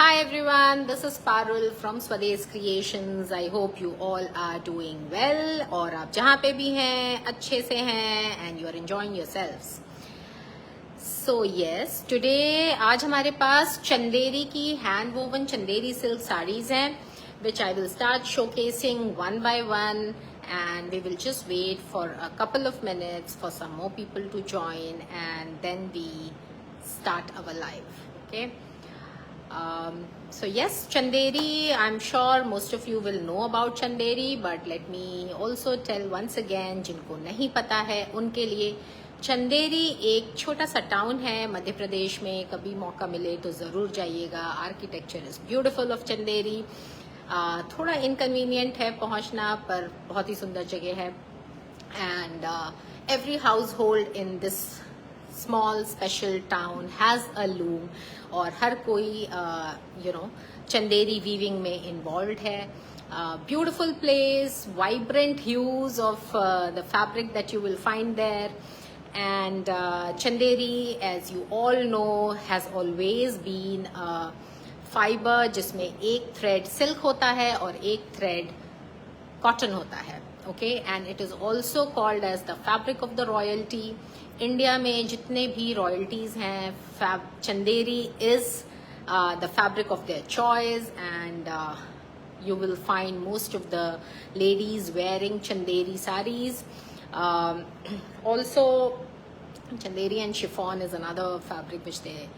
Hi everyone, this is Parul from Swades Creations. I hope you all are doing well और आप जहाँ पे भी हैं अच्छे से हैं and you are enjoying yourselves. So yes, today आज हमारे पास चंदेरी की hand woven Chanderi silk sarees हैं which I will start showcasing one by one and we will just wait for a couple of minutes for some more people to join and then we start our live. Okay. So yes, Chanderi, I'm sure most of you will know about Chanderi, but let me also tell once again, जिनको नहीं पता है उनके लिए चंदेरी एक छोटा सा town है मध्य प्रदेश में. कभी मौका मिले तो ज़रूर जाइएगा. Architecture is beautiful of Chanderi. थोड़ा इनकन्वीनियंट है पहुंचना, पर बहुत ही सुंदर जगह है. And every house hold in this small special town has a loom और हर कोई चंदेरी वीविंग में इन्वॉल्व है. Beautiful place, vibrant hues of the fabric that you will find there. And Chanderi, as you all know, has always been fiber जिसमें एक thread silk होता है और एक thread cotton होता है. Okay, and it is also called as the fabric of the royalty. India में जितने भी रॉयल्टीज हैं, Chanderi is the fabric of their choice and you will find most of the ladies wearing Chanderi sarees. Also, Chanderi and chiffon is another fabric which the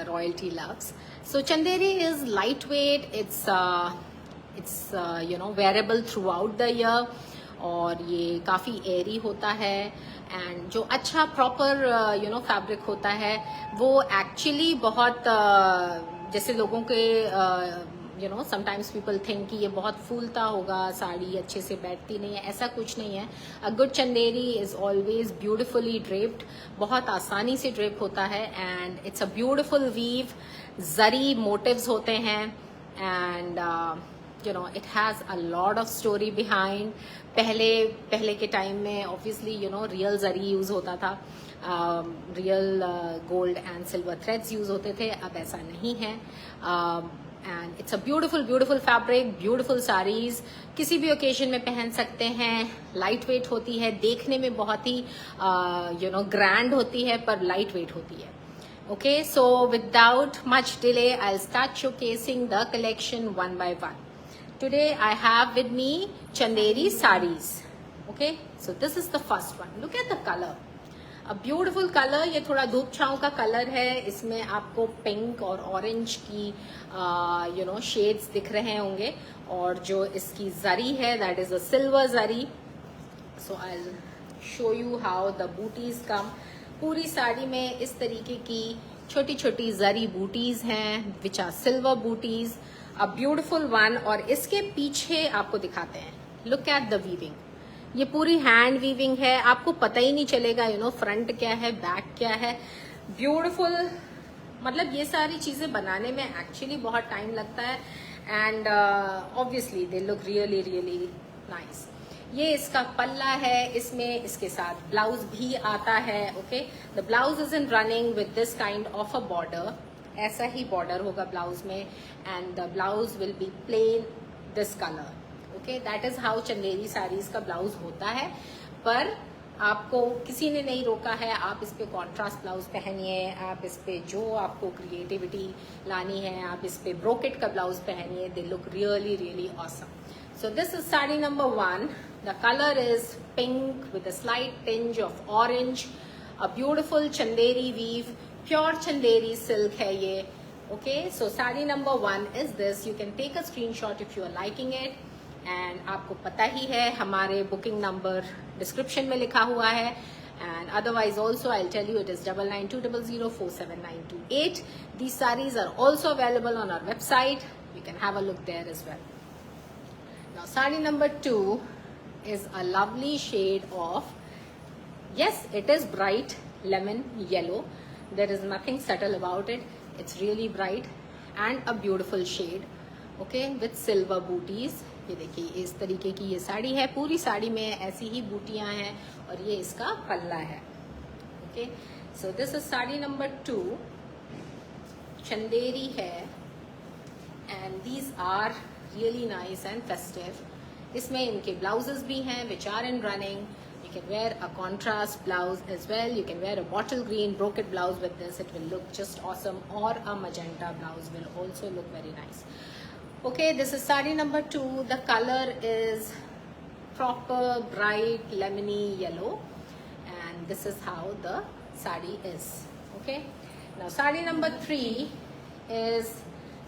royalty loves. So Chanderi is lightweight. It's wearable throughout the year और ये काफ़ी Airy होता है. And जो अच्छा proper fabric होता है वो एक्चुअली बहुत जैसे लोगों के समटाइम्स पीपल थिंक कि ये बहुत फूलता होगा, साड़ी अच्छे से बैठती नहीं है. ऐसा कुछ नहीं है. A good Chanderi is always beautifully draped, बहुत आसानी से ड्रेप होता है. And it's a beautiful weave. Zari motifs होते हैं and it has a lot of story behind. पहले के टाइम में obviously रियल जरी यूज होता था, real gold and silver threads use होते थे. अब ऐसा नहीं है. And it's a beautiful fabric, beautiful saris किसी भी ओकेजन में पहन सकते हैं. लाइट वेट होती है, देखने में बहुत ही ग्रैंड होती है पर लाइट वेट होती है. Okay, so without much delay, I'll start showcasing the collection one by one. Today I have with me Chanderi sarees. Okay, so this is the first one. Look at the color. A beautiful color. ये थोड़ा धूप छांव का colour है. इसमें आपको pink और orange की शेड्स दिख रहे होंगे और जो इसकी जरी है that is a silver zari. So I'll show you how the booties come. पूरी साड़ी में इस तरीके की छोटी छोटी जरी बूटीज हैं which are silver butis. A beautiful one. और इसके पीछे आपको दिखाते हैं. Look at the weaving. ये पूरी हैंड वीविंग है. आपको पता ही नहीं चलेगा फ्रंट क्या है बैक क्या है. ब्यूटिफुल. मतलब ये सारी चीजें बनाने में एक्चुअली बहुत टाइम लगता है and obviously they look really really nice. ये इसका पल्ला है. इसमें इसके साथ ब्लाउज भी आता है. Okay, the blouse is in running with this kind of a border. ऐसा ही बॉर्डर होगा ब्लाउज में and the blouse will be plain this colour. Okay, that is how Chanderi saris का ब्लाउज होता है. पर आपको किसी ने नहीं रोका है. आप इस पे कॉन्ट्रास्ट ब्लाउज पहनिए, आप इस पे जो आपको क्रिएटिविटी लानी है आप इस पे ब्रोकेट का ब्लाउज पहनिए. They look really really awesome. So this is saree number 1. The color is pink with a slight tinge of orange. A beautiful Chanderi weave. Pure Chanderi silk है ये. Okay, so saree number 1 is this. You can take a screenshot if you are liking it. And आपको पता ही है हमारे booking number description में लिखा हुआ है. And otherwise also I'll tell you it is 9920047928. These sarees are also available on our website. You can have a look there as well. Now saree number 2 is a lovely shade of, yes, it is bright lemon yellow. There is nothing subtle about it. It's really bright and a beautiful shade. Okay, with silver booties. ये देखिए इस तरीके की ये साड़ी है. पूरी साड़ी में ऐसी ही बूटियां हैं और ये इसका पल्ला है. Okay, so this is sari number 2. Chanderi है and these are really nice and festive. इसमें इनके blouses भी हैं which are in running. You can wear a contrast blouse as well. You can wear a bottle green brocade blouse with this. It will look just awesome, or a magenta blouse will also look very nice. Okay, this is sari number 2. The color is proper bright lemony yellow, and this is how the sari is. Okay, now sari number 3 is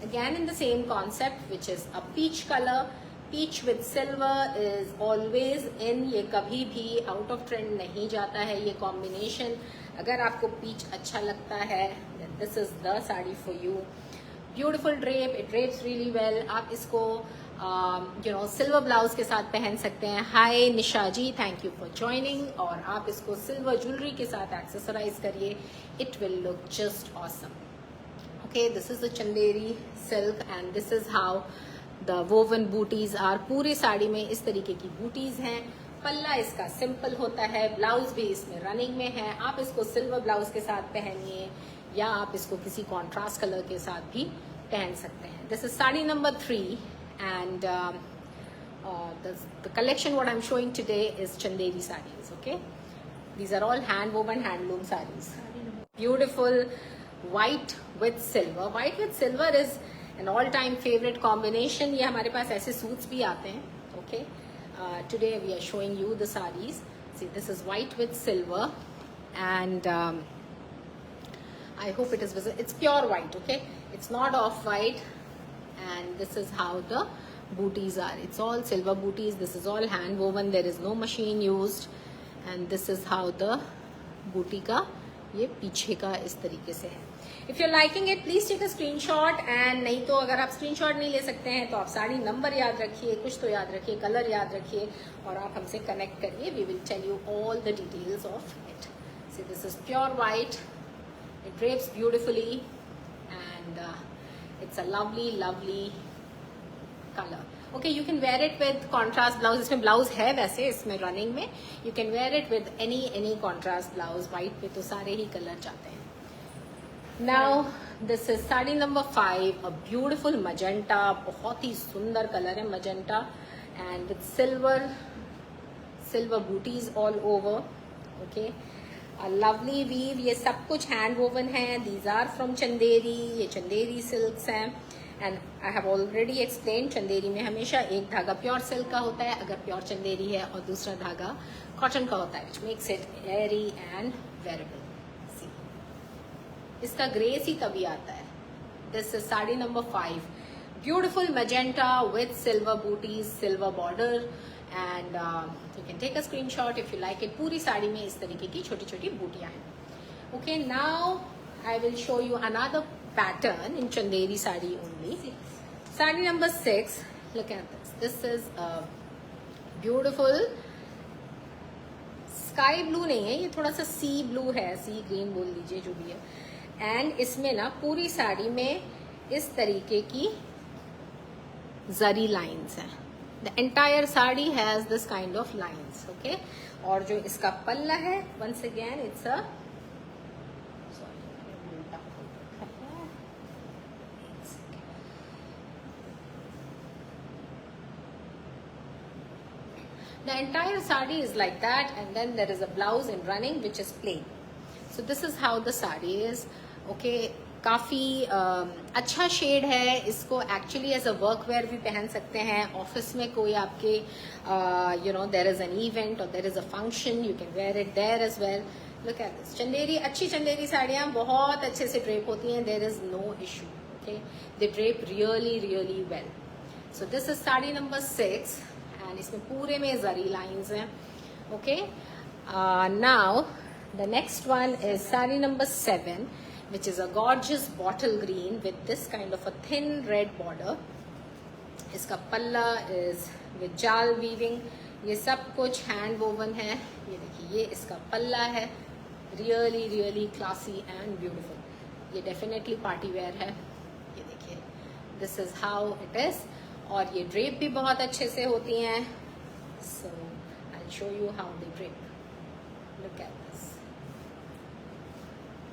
again in the same concept, which is a peach color. Peach with silver is always in. ये कभी भी out of trend नहीं जाता है ये combination. अगर आपको peach अच्छा लगता है, then this is the sari for you. Beautiful drape, it drapes really well. आप इसको silver blouse के साथ पहन सकते हैं. Hi Nisha ji, thank you for joining. और आप इसको silver jewelry के साथ accessorize करिए. It will look just awesome. Okay, this is the Chanderi silk, and this is how the woven booties are. पूरे साड़ी में इस तरीके की booties हैं. पल्ला इसका सिंपल होता है, ब्लाउज भी इसमें रनिंग में है. आप इसको सिल्वर ब्लाउज के साथ पहनिए या आप इसको किसी कॉन्ट्रास्ट कलर के साथ भी पहन सकते हैं. This is sari number 3, and the collection what I'm showing today is Chanderi sarees. Okay, these are all hand woven handloom sarees. Beautiful white with silver. White with silver is an all time favorite combination. ये हमारे पास ऐसे suits भी आते हैं. Okay, today we are showing you the sarees. See, this is white with silver, and I hope it is visible. It's pure white. Okay, it's not off white, and this is how the booties are. It's all silver booties. This is all hand woven. There is no machine used, and this is how the booty का ये पीछे का इस तरीके से है. If you're liking it, please take a screenshot, and नहीं तो अगर आप screenshot नहीं ले सकते हैं तो आप साड़ी नंबर याद रखिए, कुछ तो याद रखिए, कलर याद रखिए और आप हमसे कनेक्ट करिए. We will tell you all the details of it. See, this is pure white. It drapes beautifully, and it's a lovely, lovely color. Okay, you can wear it with contrast blouse. इसमें blouse है वैसे इसमें running में. You can wear it with any contrast blouse. White पे तो सारे ही color जाते हैं. Now this is sari number 5. A beautiful magenta. बहुत ही सुंदर color है magenta, and with silver booties all over. Okay, a lovely weave. ये सब कुछ hand woven है. These are from Chanderi. ये Chanderi silks हैं. And I have already explained, Chanderi में हमेशा एक धागा प्योर सिल्क का होता है अगर प्योर चंदेरी है, और दूसरा धागा कॉटन का होता है, which makes it airy and wearable. See, इसका ग्रेस ही तभी आता है. This is sari number 5. Beautiful magenta with silver booties, silver border, and you can take a screenshot if you like it. पूरी साड़ी में इस तरीके की छोटी छोटी बूटियां हैं. Okay, now I will show you another pattern in Chanderi sari only. Sari number 6. Look at this. This is a beautiful sky blue नहीं है, ये थोड़ा सा sea blue है, sea green बोल लीजिए जो भी है. And इसमें ना पूरी साड़ी में इस तरीके की जरी lines हैं. The entire sari has this kind of lines. Okay, और जो इसका पल्ला है, once again it's a the entire sari is like that, and then there is a blouse in running which is plain. So this is how the sari is. Okay, काफ़ी अच्छा shade है. इसको actually as a work wear भी पहन सकते हैं. Office में कोई आपके there is an event or there is a function, you can wear it there as well. Look at this. Chanderi, अच्छी चंदेरी साड़ियाँ बहुत अच्छे से ड्रेप होती हैं. There is no issue. Okay, they drape really, really well. So this is sari number 6. And इसमें पूरे में जरी लाइंस हैं. Okay, now the next one is sari number 7, which is a gorgeous bottle green with this kind of a thin red border. इसका पल्ला is with jal weaving. ये सब कुछ hand woven है. ये देखिए, ये इसका पल्ला है. Really, really classy and beautiful. ये definitely party wear है. ये देखिए, this is how it is. और ये ड्रेप भी बहुत अच्छे से होती हैं. So I'll show you how they drape. Look at this.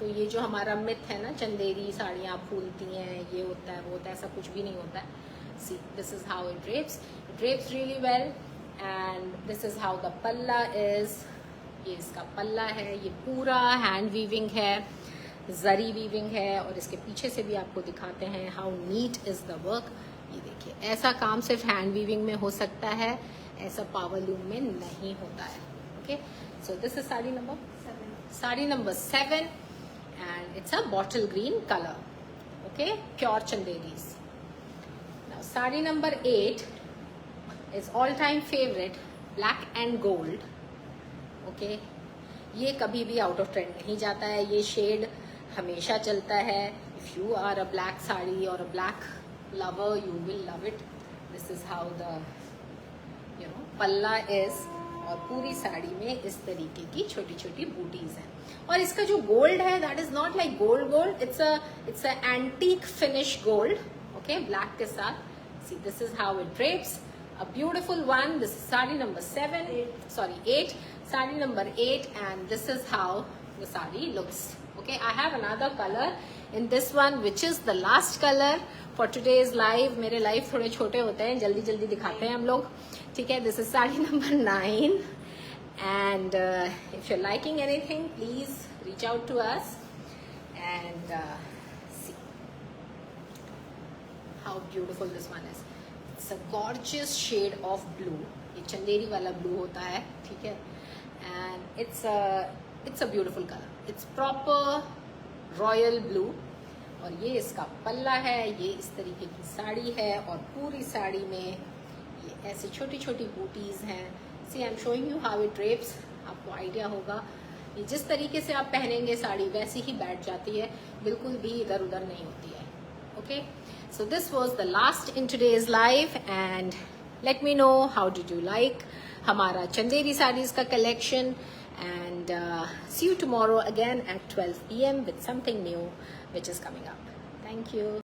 तो ये जो हमारा मिथ है ना, चंदेरी साड़ियाँ फूलती हैं, ये होता है वो होता है, ऐसा कुछ भी नहीं होता है. See, this is how it drapes. It drapes really well, and this is how the palla is. ये इसका पल्ला है, ये पूरा हैंड वीविंग है, जरी वीविंग है, और इसके पीछे से भी आपको दिखाते हैं how neat is the work. ये देखिए, ऐसा काम सिर्फ हैंड वीविंग में हो सकता है, ऐसा पावर लूम में नहीं होता है. Okay, so this is sari number 7, and it's a bottle green color. Okay, pure chanderi's. Now sari number 8 is all time favorite, black and gold. Okay, ये कभी भी आउट ऑफ ट्रेंड नहीं जाता है, ये शेड हमेशा चलता है. If you are a black sari और a black lover, you will love it. This is how the palla is, और पूरी साड़ी में इस तरीके की छोटी छोटी बूटीज हैं. और इसका जो गोल्ड है, that is not like gold, it's a antique finish gold. Okay, black के साथ. See, this is how it drapes. A beautiful one. This is sari number 8. Sari number 8, and this is how the sari looks. Okay, I have another color in this one, which is the last color for today's live. मेरे live थोड़े छोटे होते हैं, जल्दी जल्दी दिखाते हैं हम लोग. ठीक है, this is sari number 9, and if you're liking anything, please reach out to us and see how beautiful this one is. It's a gorgeous shade of blue. ये चंदेरी वाला ब्लू होता है, ठीक है, and it's a beautiful color. It's proper royal blue. और ये इसका पल्ला है, ये इस तरीके की साड़ी है, और पूरी साड़ी में ये ऐसी छोटी छोटी बूटीज हैं. See, I'm showing you how it drapes. आपको आइडिया होगा, ये जिस तरीके से आप पहनेंगे साड़ी वैसी ही बैठ जाती है, बिल्कुल भी इधर उधर नहीं होती है. Okay, so this was the last in today's live, and let me know how did you like हमारा चंदेरी sarees का collection, and see you tomorrow again at 12 PM with something new which is coming up. Thank you.